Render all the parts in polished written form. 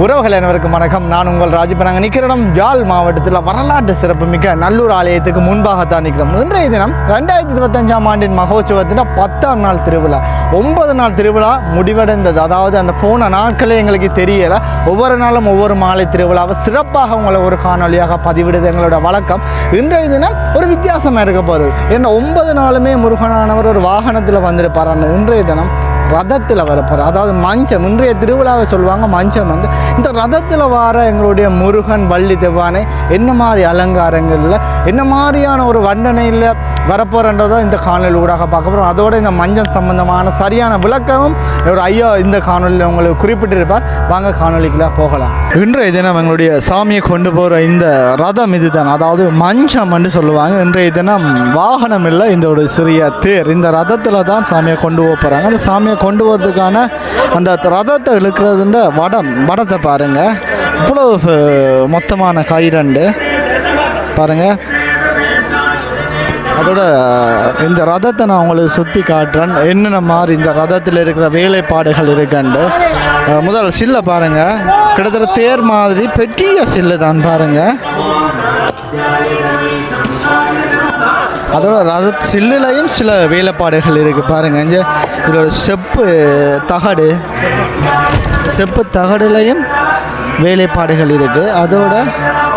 உறவுகள் அனைவருக்கும் வணக்கம். நான் உங்கள் ராஜீப். நாங்கள் நிற்கிற இடம் யாழ் மாவட்டத்தில் வரலாற்று சிறப்புமிக்க நல்லூர் ஆலயத்துக்கு முன்பாகத்தான் நிற்கிறோம். இன்றைய தினம் 2025ஆம் ஆண்டின் மகோற்சவத்தின் 10ஆம் நாள் திருவிழா. 9 நாள் திருவிழா முடிவடைந்தது. அதாவது அந்த போன நாட்களே எங்களுக்கு தெரியலை. ஒவ்வொரு நாளும் ஒவ்வொரு மாலை திருவிழாவை சிறப்பாக உங்களை ஒரு காணொலியாக பதிவிடுது எங்களோட வழக்கம். இன்றைய தினம் ஒரு வித்தியாசமாக இருக்க போகிறது. ஏன்னா 9 நாளுமே முருகனானவர் ஒரு வாகனத்தில் வந்திருப்பார். இன்றைய தினம் ரதத்தில் வரப்போகிற, அதாவது மஞ்சம், இன்றைய திருவிழாவை சொல்லுவாங்க மஞ்சம் வந்து. இந்த ரதத்தில் வர எங்களுடைய முருகன் வள்ளி தெவ்வானை என்ன மாதிரி அலங்காரங்களில் என்ன மாதிரியான ஒரு வண்டனையில் வரப்போகிறன்றதை இந்த காணொலி ஊடாக பார்க்க போகிறோம். அதோடு இந்த மஞ்சள் சம்பந்தமான சரியான விளக்கமும் ஒரு ஐயா இந்த காணொலியில் உங்களுக்கு குறிப்பிட்டிருப்பார். வாங்க காணொலிக்குள்ள போகலாம். இன்றைய தினம் எங்களுடைய சாமியை கொண்டு போகிற இந்த ரதம் இதுதான், அதாவது மஞ்சம் என்று சொல்லுவாங்க. இன்றைய தினம் வாகனம் இல்லை, இந்த ஒரு சிறிய தேர். இந்த ரதத்தில் தான் சாமியை கொண்டு போகிறாங்க. அந்த சாமியை கொண்டு போகிறதுக்கான அந்த ரதத்தை இழுக்கிறதுன்ற வடத்தை பாருங்கள். இவ்வளோ மொத்தமான கயிறண்டு பாருங்கள். அதோட இந்த ரதத்தை நான் உங்களுக்கு சுற்றி காட்டுறேன், என்னென்ன மாதிரி இந்த ரதத்தில் இருக்கிற வேலைப்பாடுகள் இருக்குண்டு. முதல் சில்லை பாருங்கள், கிட்டத்தட்ட தேர் மாதிரி பெரிய சில்லு தான் பாருங்கள். அதோட ரத சில்லுலையும் சில வேலைப்பாடுகள் இருக்குது பாருங்கள். இங்கே இதோட செப்பு தகடுலையும் வேலைப்பாடுகள் இருக்குது. அதோட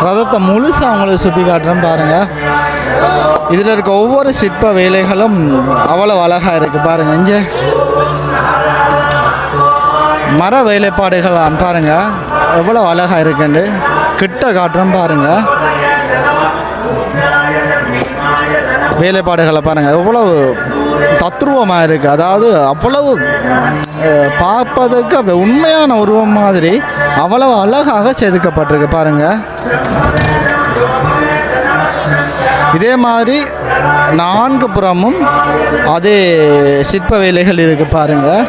ரதத்தை முழுசாக அவங்களுக்கு சுற்றி காட்டுறேன் பாருங்கள். இதில் இருக்க ஒவ்வொரு சிற்ப வேலைகளும் அவ்வளோ அழகாக இருக்குது பாருங்கள். இங்கே மர வேலைப்பாடுகள் பாருங்கள் எவ்வளோ அழகாக இருக்குண்டு. கிட்ட காட்டுறேன் பாருங்கள். வேலைப்பாடுகளை பாருங்கள் எவ்வளவு தத்ரூபமாக இருக்குது. அதாவது அவ்வளவு பார்ப்பதற்கு அப்படி உண்மையான உருவம் மாதிரி அவ்வளவு அழகாக செதுக்கப்பட்டிருக்கு பாருங்கள். இதே மாதிரி 4 புறமும் அதே சிற்ப வேலைகள் இருக்குது பாருங்கள்.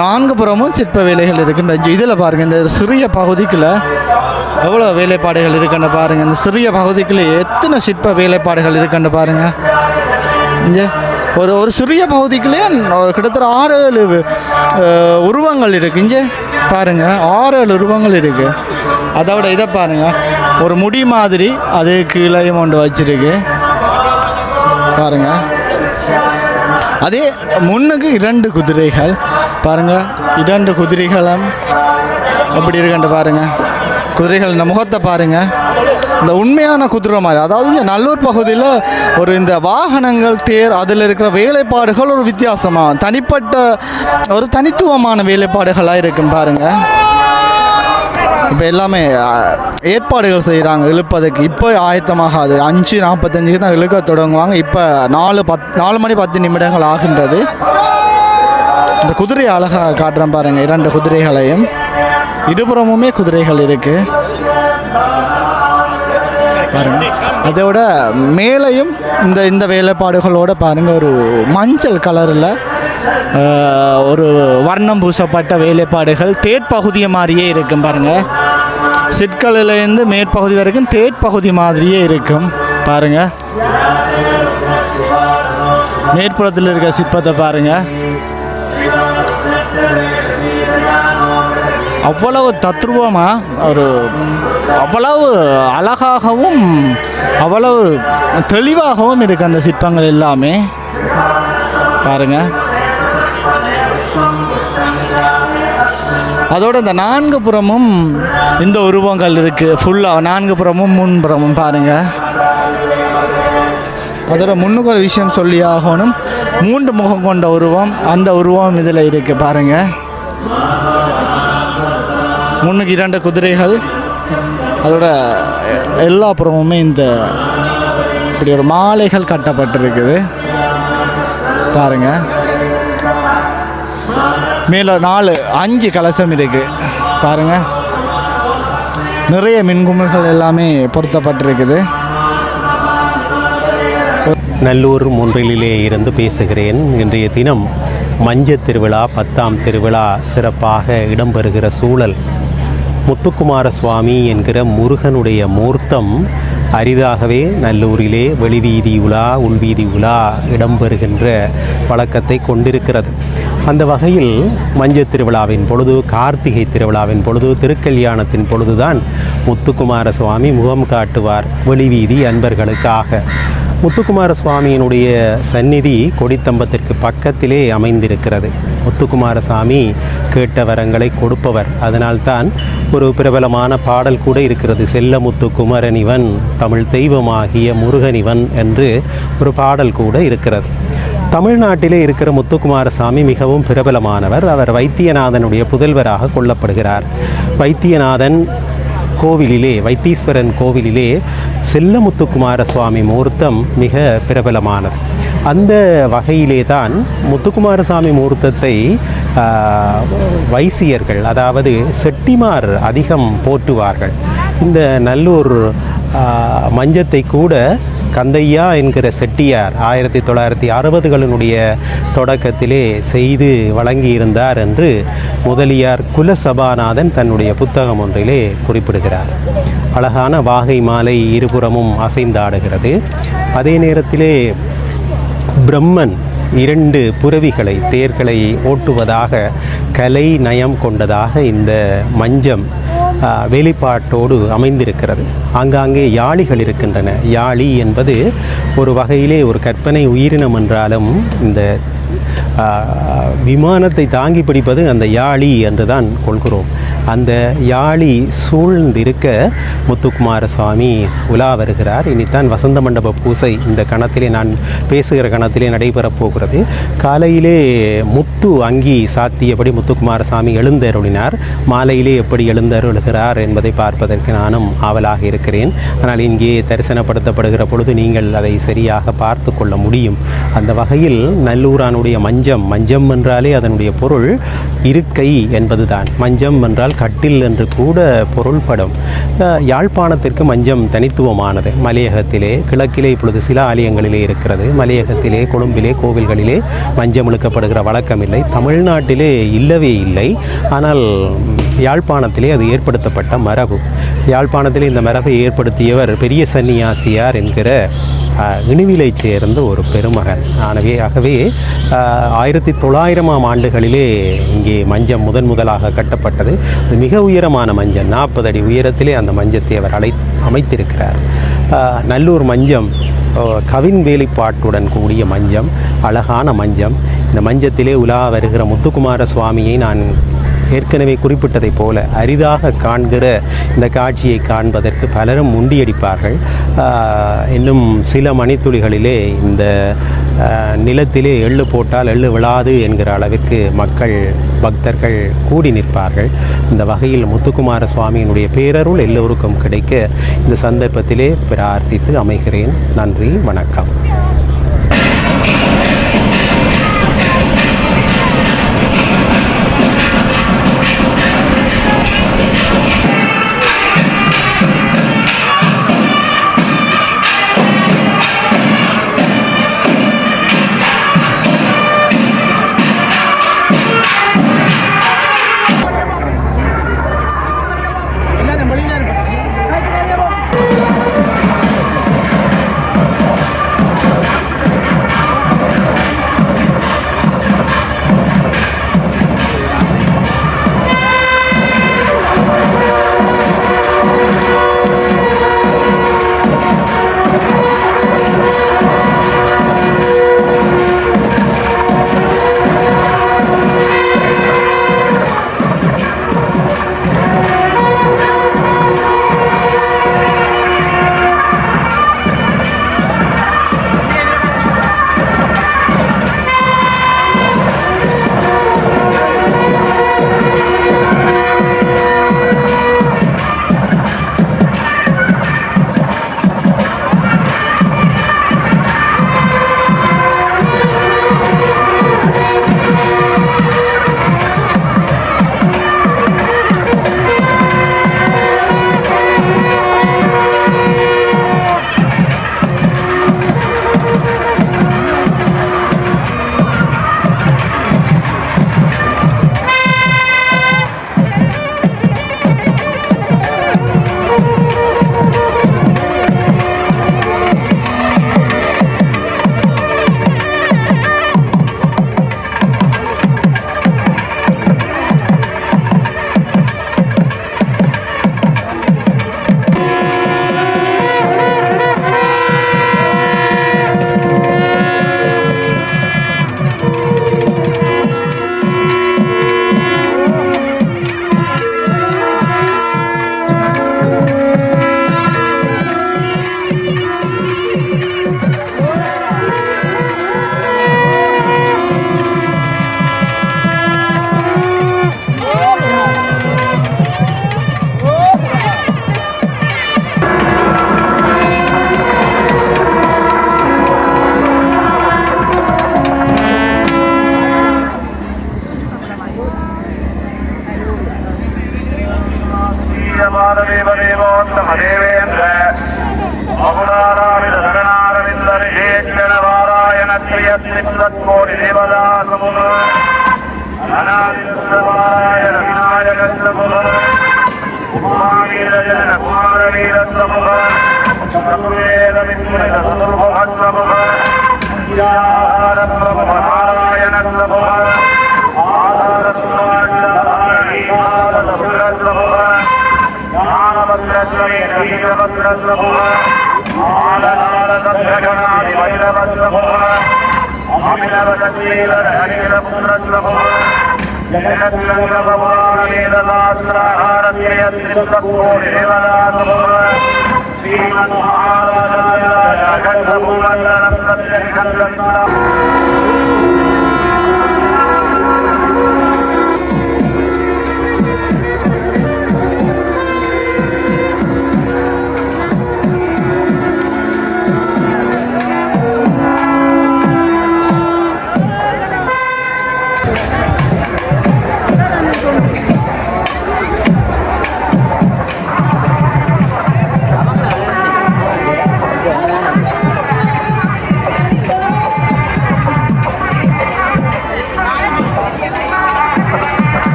4 புறமும் சிற்ப வேலைகள் இருக்குது. இந்த இதில் பாருங்கள், இந்த சிறிய பகுதிக்குள்ள எவ்வளோ வேலைப்பாடுகள் இருக்குன்னு பாருங்கள். இந்த சிறிய பகுதிக்குள்ளே எத்தனை சிற்ப வேலைப்பாடுகள் இருக்குன்னு பாருங்கள். இங்கே ஒரு சிறிய பகுதிக்குள்ளே ஒரு கிட்டத்தட்ட 6-7 உருவங்கள் இருக்குது. இங்கே பாருங்கள் 6-7 உருவங்கள் இருக்குது. அதோட இதை பாருங்கள், ஒரு முடி மாதிரி அது கீழையும் கொண்டு வச்சிருக்கு பாருங்கள். அதே முன்னுக்கு 2 குதிரைகள் பாருங்கள். 2 குதிரைகளும் எப்படி இருக்குன்னு பாருங்கள். குதிரைகள் இந்த முகத்தை பாருங்கள். இந்த உண்மையான குதிரை மாதிரி, அதாவது இந்த நல்லூர் பகுதியில் ஒரு இந்த வாகனங்கள் தேர் அதில் இருக்கிற வேலைப்பாடுகள் ஒரு வித்தியாசமாக தனிப்பட்ட ஒரு தனித்துவமான வேலைப்பாடுகளாக இருக்கும் பாருங்கள். இப்போ எல்லாமே ஏற்பாடுகள் செய்கிறாங்க இழுப்பதுக்கு. இப்போ ஆயத்தமாகாது, 5:45 தான் இழுக்க தொடங்குவாங்க. இப்போ 4 மணி 10 நிமிடங்கள் ஆகின்றது. இந்த குதிரை அழகாக காட்டுறேன் பாருங்கள். 2 குதிரைகளையும் இருபுறமுமே குதிரைகள் இருக்குது பாருங்கள். அதோட மேலையும் இந்த வேலைப்பாடுகளோடு பாருங்கள், ஒரு மஞ்சள் கலரில் ஒரு வர்ணம் பூசப்பட்ட வேலைப்பாடுகள் தேர்ப்பகுதியை மாதிரியே இருக்கும் பாருங்கள். சிற்களிலேருந்து மேற்பகுதி வரைக்கும் தேர்ப்பகுதி மாதிரியே இருக்கும் பாருங்கள். மேற்புறத்தில் இருக்க சிற்பத்தை பாருங்கள். அவ்வளவு தத்ரூபமாக அவ்வளவு அழகாகவும் அவ்வளவு தெளிவாகவும் இருக்குது அந்த சிற்பங்கள் எல்லாமே பாருங்கள். அதோடு இந்த 4 புறமும் இந்த உருவங்கள் இருக்குது ஃபுல்லாக. 4 புறமும் முன்புறமும் பாருங்கள். அதோட முன்னுக்கு ஒரு விஷயம் சொல்லி ஆகணும், 3 முகம் கொண்ட உருவம், அந்த உருவம் இதில் இருக்குது பாருங்கள். முன்னுக்கு 2 குதிரைகள், அதோட எல்லா புறமுமே இந்த இப்படி ஒரு மாலைகள் கட்டப்பட்டிருக்குது பாருங்கள். மேலே 5 கலசம் இருக்குது பாருங்கள். நிறைய மின்குமிழ்கள் எல்லாமே பொருத்தப்பட்டிருக்குது. நல்லூர் மூன்றிலே இருந்து பேசுகிறேன். இன்றைய தினம் மஞ்சள் திருவிழா 10ஆம் திருவிழா சிறப்பாக இடம்பெறுகிற சூழல். முத்துக்குமார சுவாமி என்கிற முருகனுடைய மூர்த்தம் அரிதாகவே நல்லூரிலே வெளிவீதி உலா உள்வீதி உலா இடம்பெறுகின்ற வழக்கத்தை கொண்டிருக்கிறது. அந்த வகையில் மஞ்சள் திருவிழாவின் பொழுது, கார்த்திகை திருவிழாவின் பொழுது, திருக்கல்யாணத்தின் பொழுதுதான் முத்துக்குமார சுவாமி முகம் காட்டுவார் வெளிவீதி அன்பர்களுக்காக. முத்துக்குமார சுவாமியினுடைய சந்நிதி கொடித்தம்பத்திற்கு பக்கத்திலே அமைந்திருக்கிறது. முத்துக்குமார சாமி கேட்ட வரங்களை கொடுப்பவர். அதனால்தான் ஒரு பிரபலமான பாடல் கூட இருக்கிறது. செல்ல முத்துக்குமரனிவன் தமிழ் தெய்வமாகிய முருகனிவன் என்று ஒரு பாடல் கூட இருக்கிறது. தமிழ்நாட்டிலே இருக்கிற முத்துக்குமாரசாமி மிகவும் பிரபலமானவர். அவர் வைத்தியநாதனுடைய புதல்வராக கொள்ளப்படுகிறார். வைத்தியநாதன் கோவிலிலே, வைத்தீஸ்வரன் கோவிலிலே செல்லமுத்துக்குமார சுவாமி மூர்த்தம் மிக பிரபலமானது. அந்த வகையிலே தான் முத்துக்குமாரசாமி மூர்த்தத்தை வைசியர்கள், அதாவது செட்டிமார் அதிகம் போற்றுவார்கள். இந்த நல்லூர் மஞ்சத்தை கூட கந்தையா என்கிற செட்டியார் 1960களினுடைய தொடக்கத்திலே செய்து வழங்கியிருந்தார் என்று முதலியார் குலசபாநாதன் தன்னுடைய புத்தகம் ஒன்றிலே குறிப்பிடுகிறார். அழகான வாகை மாலை இருபுறமும் அசைந்தாடுகிறது. அதே நேரத்திலே பிரம்மன் 2 புரவிகளை, தேர்களை ஓட்டுவதாக கலை நயம் கொண்டதாக இந்த மஞ்சம் வெளிப்பாட்டோடு அமைந்திருக்கிறது. ஆங்காங்கே யாழிகள் இருக்கின்றன. யாழி என்பது ஒரு வகையிலே ஒரு கற்பனை உயிரினம் என்றாலும் இந்த விமானத்தை தாங்கி பிடிப்பது அந்த யாழி என்று தான் கொள்கிறோம். அந்த யாழி சூழ்ந்திருக்க முத்துக்குமார சுவாமி உலா வருகிறார். இனித்தான் வசந்த மண்டப பூசை இந்த கணத்திலே, நான் பேசுகிற கணத்திலே நடைபெறப் போகிறது. காலையிலே முத்து அங்கி சாத்தியபடி முத்துக்குமார சாமி எழுந்தருளினார். மாலையிலே எப்படி எழுந்தருளுகிறார் என்பதை பார்ப்பதற்கு நானும் ஆவலாக இருக்கிறேன். ஆனால் இங்கே தரிசனப்படுத்தப்படுகிற பொழுது நீங்கள் அதை சரியாக பார்த்து கொள்ள முடியும். அந்த வகையில் நல்லூரானுடைய மஞ்சம் என்றாலே அதனுடைய பொருள் இருக்கை என்பதுதான். மஞ்சம் என்றால் கட்டில் என்று கூட பொருள்படும். யாழ்ப்பாணத்திற்கு மஞ்சம் தனித்துவமானது. மலையகத்திலே, கிழக்கிலே இப்பொழுது சில ஆலயங்களிலே இருக்கிறது. மலையகத்திலே, கொழும்பிலே, கோவில்களிலே மஞ்சம் இழுக்கப்படுகிற வழக்கம் இல்லை. தமிழ்நாட்டிலே இல்லவே இல்லை. ஆனால் யாழ்ப்பாணத்திலே அது ஏற்படுத்தப்பட்ட மரபு. யாழ்ப்பாணத்திலே இந்த மரபை ஏற்படுத்தியவர் பெரிய சன்னியாசியார் என்கிற இணுவிலை சேர்ந்த ஒரு பெருமகன். ஆகவே 1900ஆம் ஆண்டுகளிலே இங்கே மஞ்சம் முதலாக கட்டப்பட்டது. அது மிக உயரமான மஞ்சம், 40 அடி உயரத்திலே அந்த மஞ்சத்தை அவர் அமைத்திருக்கிறார். நல்லூர் மஞ்சம் கவின் வேலிப்பாட்டுடன் கூடிய மஞ்சம், அழகான மஞ்சம். இந்த மஞ்சத்திலே உலா வருகிற முத்துக்குமார சுவாமியை நான் ஏற்கனவே குறிப்பிட்டதைப் போல அரிதாக காண்கிற இந்த காட்சியை காண்பதற்கு பலரும் முண்டியடிப்பார்கள். இன்னும் சில மணித்துளிகளிலே இந்த நிலத்திலே எள்ளு போட்டால் எள்ளு விழாது என்கிற அளவிற்கு மக்கள், பக்தர்கள் கூடி நிற்பார்கள். இந்த வகையில் முத்துக்குமார சுவாமியினுடைய பேரருள் எல்லோருக்கும் கிடைக்க இந்த சந்தர்ப்பத்திலே பிரார்த்தித்து அமைகிறேன். நன்றி, வணக்கம்.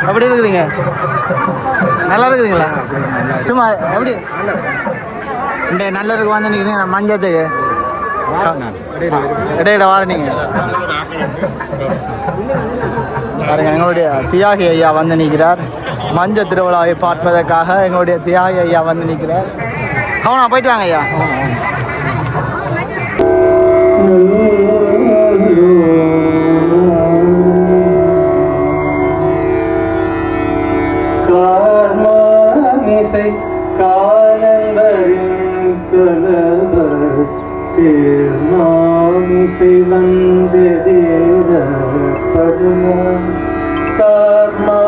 எப்படி இருக்குதுங்க? நல்லா இருக்குதுங்களா? சும்மா எப்படி இந்த நல்லருக்கு வந்து நிற்கிறீங்க மஞ்சத்துக்கு இடையில வார நீங்கள் பாருங்க. எங்களுடைய தியாகி ஐயா வந்து நிற்கிறார். மஞ்சள் திருவிழாவை பார்ப்பதற்காக எங்களுடைய தியாகி ஐயா வந்து நிற்கிறார். கவனம் போயிட்டு வாங்க ஐயா. கார்மாமிசை காலந்தரின் கலவ தேர்மாமிசை வந்தெதிரப்படுமோ தார்மார்பவலாடி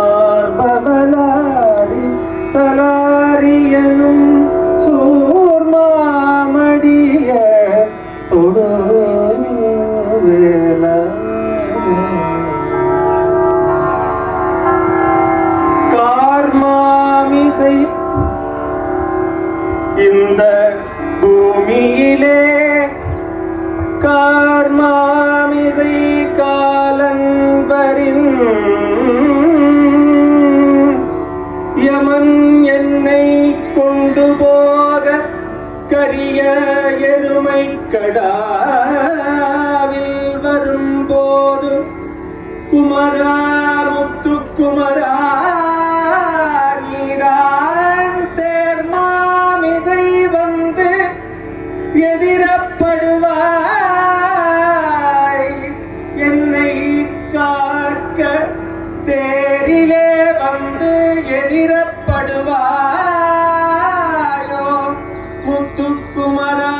தலாரியனும் சூர்மாமடிய தொடுவேல கார்மாமிசை இந்த பூமியிலே கார்மாமிசை காலன்பரின் யமன் என்னை கொண்டு போக கரிய எருமை கடாவில் வரும்போது குமரா முத்து குமரா நீதான் தேர்மாமிசை வந்து எதிரப்படுவாய் என்னை காக்க தேரிலே வந்து எதிரப்படுவாயோ முத்துக்குமரா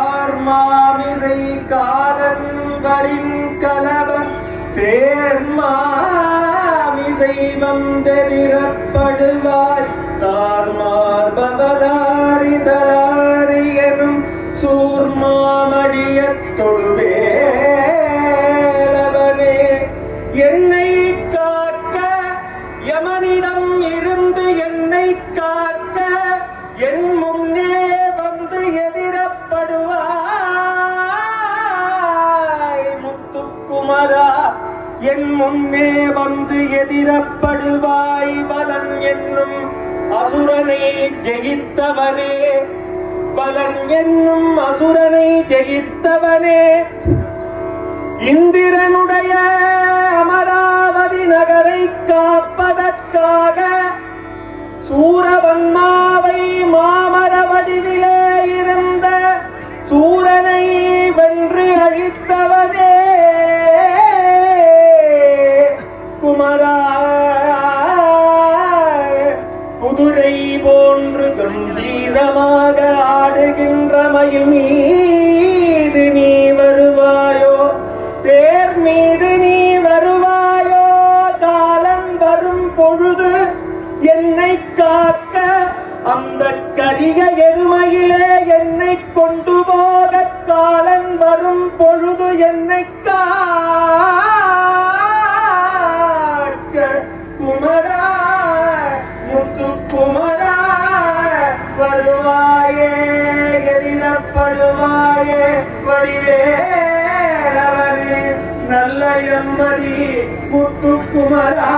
கார்மாமிசை காதன்பரின் கலவ தேர்மாமிசை வந்தெதிரப்படுவாய் தார்மார்பவதாரி தராரியனும் சூர்மாமடியத் தொழுவேலவனே என்னை காக்க யமனிடம் இருந்து என்னை காக்க என் முன்னே வந்து எதிரப்படுவாய் முத்துக்குமரா என் முன்னே வந்து எதிரப்படுவாய் பலன் என்னும் அசுரனை ஜெயித்தவனே பலன் என்னும் அசுரனை ஜெயித்தவனே இந்திரனுடைய அமராவதி நகரை காப்பதற்காக சூரவன்மாவை மாமர வடிவிலே இருந்த சூரனை வென்று அழித்தவனே குமரா குதிரை போன்று கம்பீரமாக ஆடுகின்ற மயில் மீது நீ வருவாயோ தேர் மீது நீ வருவாயோ காலன் வரும் பொழுது என்னை காக்க அந்த கரிய எருமையிலே என்னை கொண்டு போக காலன் வரும் பொழுது என்னை வயம்மதி முத்துக்குமரா